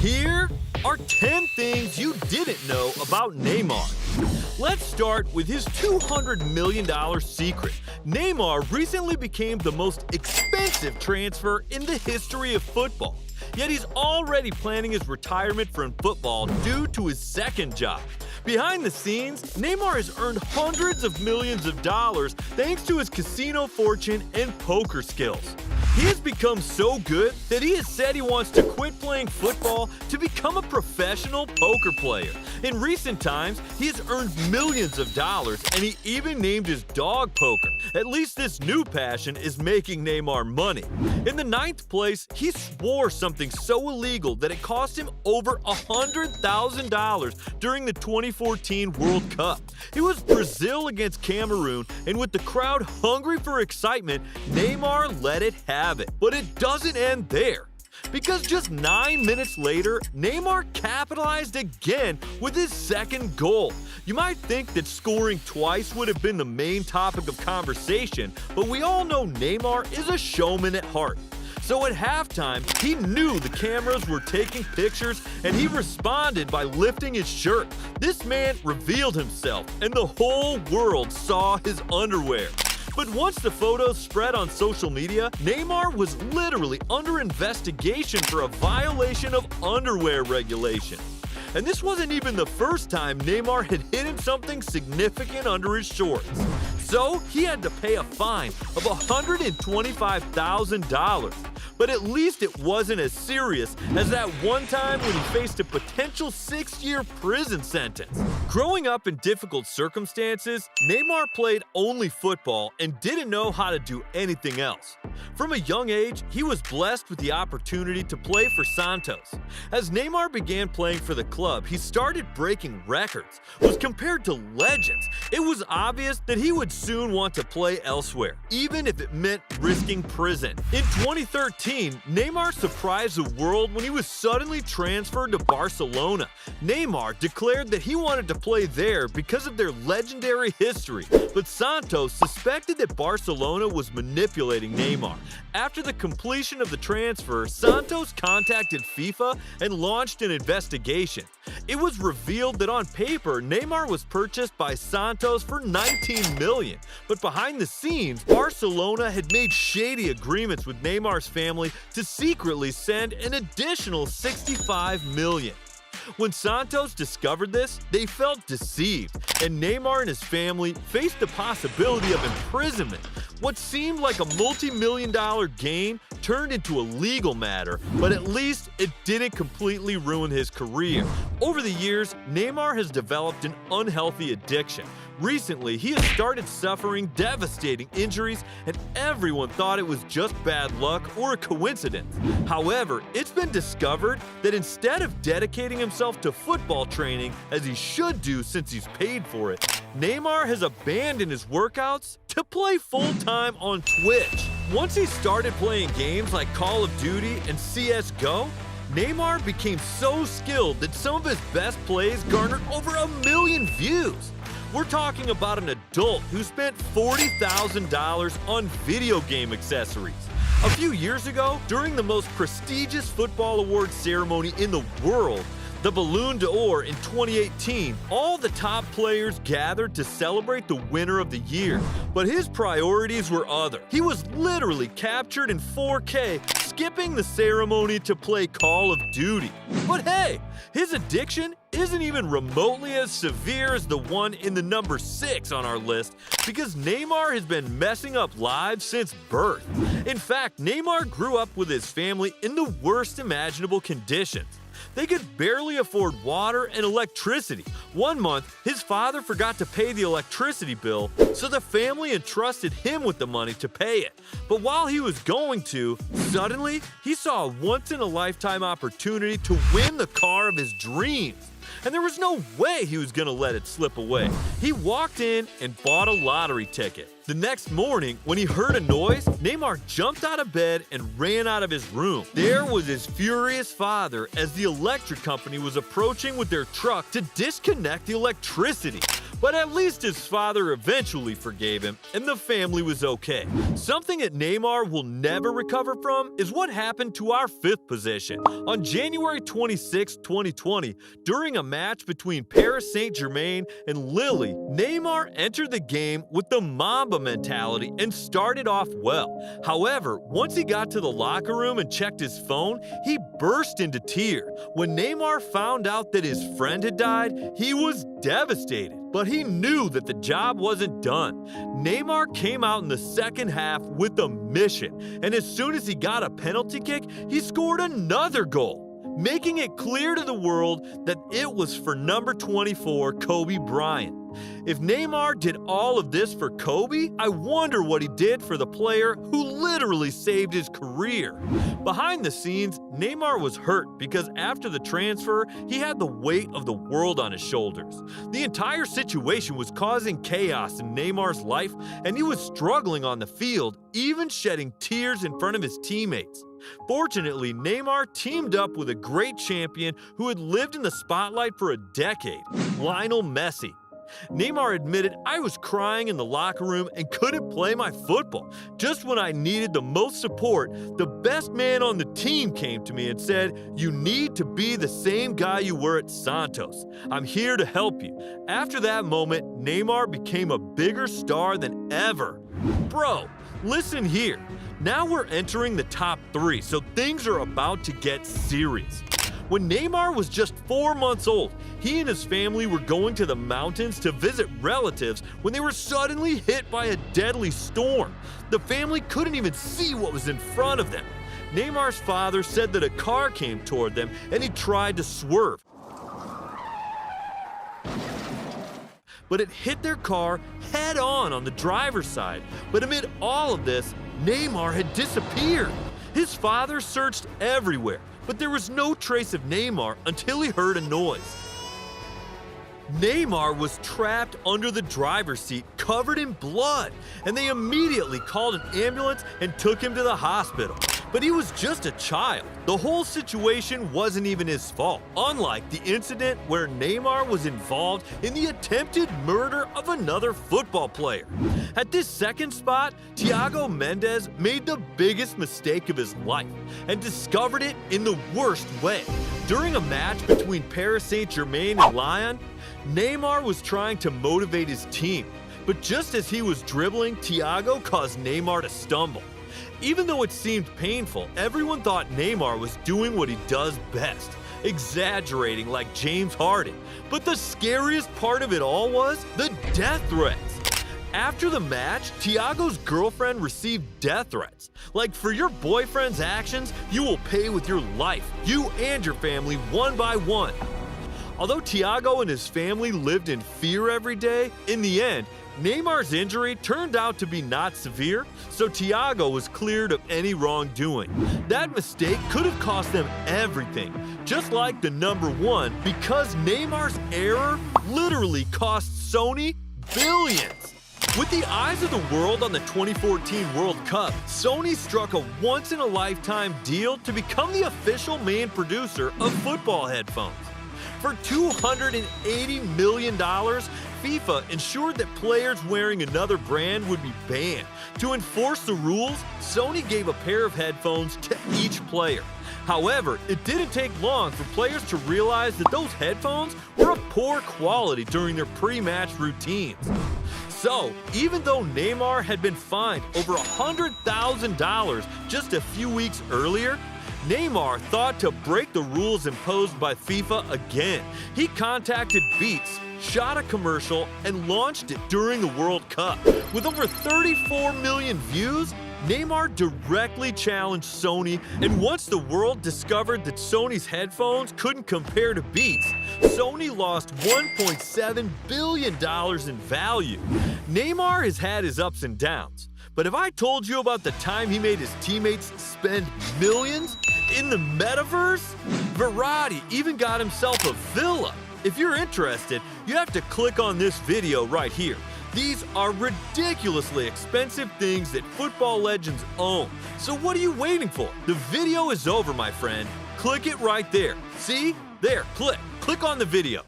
Here are 10 things you didn't know about Neymar. Let's start with his $200 million secret. Neymar recently became the most expensive transfer in the history of football. Yet he's already planning his retirement from football due to his second job. Behind the scenes, Neymar has earned hundreds of millions of dollars thanks to his casino fortune and poker skills. He has become so good that he has said he wants to quit playing football to become a professional poker player. In recent times, he has earned millions of dollars, and he even named his dog Poker. At least this new passion is making Neymar money. In the 9th place, he swore something so illegal that it cost him over $100,000 during the 2014 World Cup. It was Brazil against Cameroon, and with the crowd hungry for excitement, Neymar let it have it. But it doesn't end there. Because just 9 minutes later, Neymar capitalized again with his second goal. You might think that scoring twice would have been the main topic of conversation, but we all know Neymar is a showman at heart. So at halftime, he knew the cameras were taking pictures, and he responded by lifting his shirt. This man revealed himself, and the whole world saw his underwear. But once the photos spread on social media, Neymar was literally under investigation for a violation of underwear regulations. And this wasn't even the first time Neymar had hidden something significant under his shorts. So he had to pay a fine of $125,000. But at least it wasn't as serious as that one time when he faced a potential 6-year prison sentence. Growing up in difficult circumstances, Neymar played only football and didn't know how to do anything else. From a young age, he was blessed with the opportunity to play for Santos. As Neymar began playing for the club, he started breaking records. Was compared to legends. It was obvious that he would soon want to play elsewhere, even if it meant risking prison. In 2013, Neymar surprised the world when he was suddenly transferred to Barcelona. Neymar declared that he wanted to play there because of their legendary history, but Santos suspected that Barcelona was manipulating Neymar. After the completion of the transfer, Santos contacted FIFA and launched an investigation. It was revealed that on paper, Neymar was purchased by Santos for $19 million, but behind the scenes, Barcelona had made shady agreements with Neymar's family to secretly send an additional $65 million. When Santos discovered this, they felt deceived, and Neymar and his family faced the possibility of imprisonment. What seemed like a multi-million-dollar gain turned into a legal matter, but at least it didn't completely ruin his career. Over the years, Neymar has developed an unhealthy addiction. Recently, he has started suffering devastating injuries, and everyone thought it was just bad luck or a coincidence. However, it's been discovered that instead of dedicating himself to football training, as he should do since he's paid for it, Neymar has abandoned his workouts to play full-time on Twitch. Once he started playing games like Call of Duty and CSGO, Neymar became so skilled that some of his best plays garnered over 1 million views. We're talking about an adult who spent $40,000 on video game accessories. A few years ago, during the most prestigious football award ceremony in the world, the Ballon d'Or in 2018, all the top players gathered to celebrate the winner of the year. But his priorities were other. He was literally captured in 4K, skipping the ceremony to play Call of Duty. But hey, his addiction isn't even remotely as severe as the one in the number 6 on our list, because Neymar has been messing up lives since birth. In fact, Neymar grew up with his family in the worst imaginable conditions. They could barely afford water and electricity. One month, his father forgot to pay the electricity bill, so the family entrusted him with the money to pay it. But while he was going to, suddenly, he saw a once-in-a-lifetime opportunity to win the car of his dreams. And there was no way he was gonna let it slip away. He walked in and bought a lottery ticket. The next morning, when he heard a noise, Neymar jumped out of bed and ran out of his room. There was his furious father as the electric company was approaching with their truck to disconnect the electricity. But at least his father eventually forgave him, and the family was okay. Something that Neymar will never recover from is what happened to our fifth position. On January 26, 2020, during a match between Paris Saint-Germain and Lille, Neymar entered the game with the Mamba mentality and started off well. However, once he got to the locker room and checked his phone, he burst into tears. When Neymar found out that his friend had died, he was devastated. But he knew that the job wasn't done. Neymar came out in the second half with a mission, and as soon as he got a penalty kick, he scored another goal, making it clear to the world that it was for number 24, Kobe Bryant. If Neymar did all of this for Kobe, I wonder what he did for the player who literally saved his career. Behind the scenes, Neymar was hurt because after the transfer, he had the weight of the world on his shoulders. The entire situation was causing chaos in Neymar's life, and he was struggling on the field, even shedding tears in front of his teammates. Fortunately, Neymar teamed up with a great champion who had lived in the spotlight for a decade, Lionel Messi. Neymar admitted, "I was crying in the locker room and couldn't play my football. Just when I needed the most support, the best man on the team came to me and said, 'You need to be the same guy you were at Santos. I'm here to help you.'" After that moment, Neymar became a bigger star than ever. Bro, listen here. Now we're entering the top 3, so things are about to get serious. When Neymar was just 4 months old, he and his family were going to the mountains to visit relatives when they were suddenly hit by a deadly storm. The family couldn't even see what was in front of them. Neymar's father said that a car came toward them and he tried to swerve. But it hit their car head-on the driver's side. But amid all of this, Neymar had disappeared. His father searched everywhere, but there was no trace of Neymar until he heard a noise. Neymar was trapped under the driver's seat, covered in blood, and they immediately called an ambulance and took him to the hospital. But he was just a child. The whole situation wasn't even his fault, unlike the incident where Neymar was involved in the attempted murder of another football player. At this second spot, Thiago Mendes made the biggest mistake of his life and discovered it in the worst way. During a match between Paris Saint-Germain and Lyon, Neymar was trying to motivate his team, but just as he was dribbling, Thiago caused Neymar to stumble. Even though it seemed painful, everyone thought Neymar was doing what he does best, exaggerating like James Harden. But the scariest part of it all was the death threats. After the match, Thiago's girlfriend received death threats. Like, "For your boyfriend's actions, you will pay with your life, you and your family, one by one." Although Thiago and his family lived in fear every day, in the end, Neymar's injury turned out to be not severe, so Thiago was cleared of any wrongdoing. That mistake could have cost them everything, just like the number 1, because Neymar's error literally cost Sony billions. With the eyes of the world on the 2014 World Cup, Sony struck a once-in-a-lifetime deal to become the official main producer of football headphones. For $280 million, FIFA ensured that players wearing another brand would be banned. To enforce the rules, Sony gave a pair of headphones to each player. However, it didn't take long for players to realize that those headphones were of poor quality during their pre-match routines. So, even though Neymar had been fined over $100,000 just a few weeks earlier, Neymar thought to break the rules imposed by FIFA again. He contacted Beats, shot a commercial, and launched it during the World Cup. With over 34 million views, Neymar directly challenged Sony, and once the world discovered that Sony's headphones couldn't compare to Beats, Sony lost $1.7 billion in value. Neymar has had his ups and downs, but if I told you about the time he made his teammates spend millions in the metaverse? Verratti even got himself a villa. If you're interested, you have to click on this video right here. These are ridiculously expensive things that football legends own. So what are you waiting for? The video is over, my friend. Click it right there. See? There, click. Click on the video.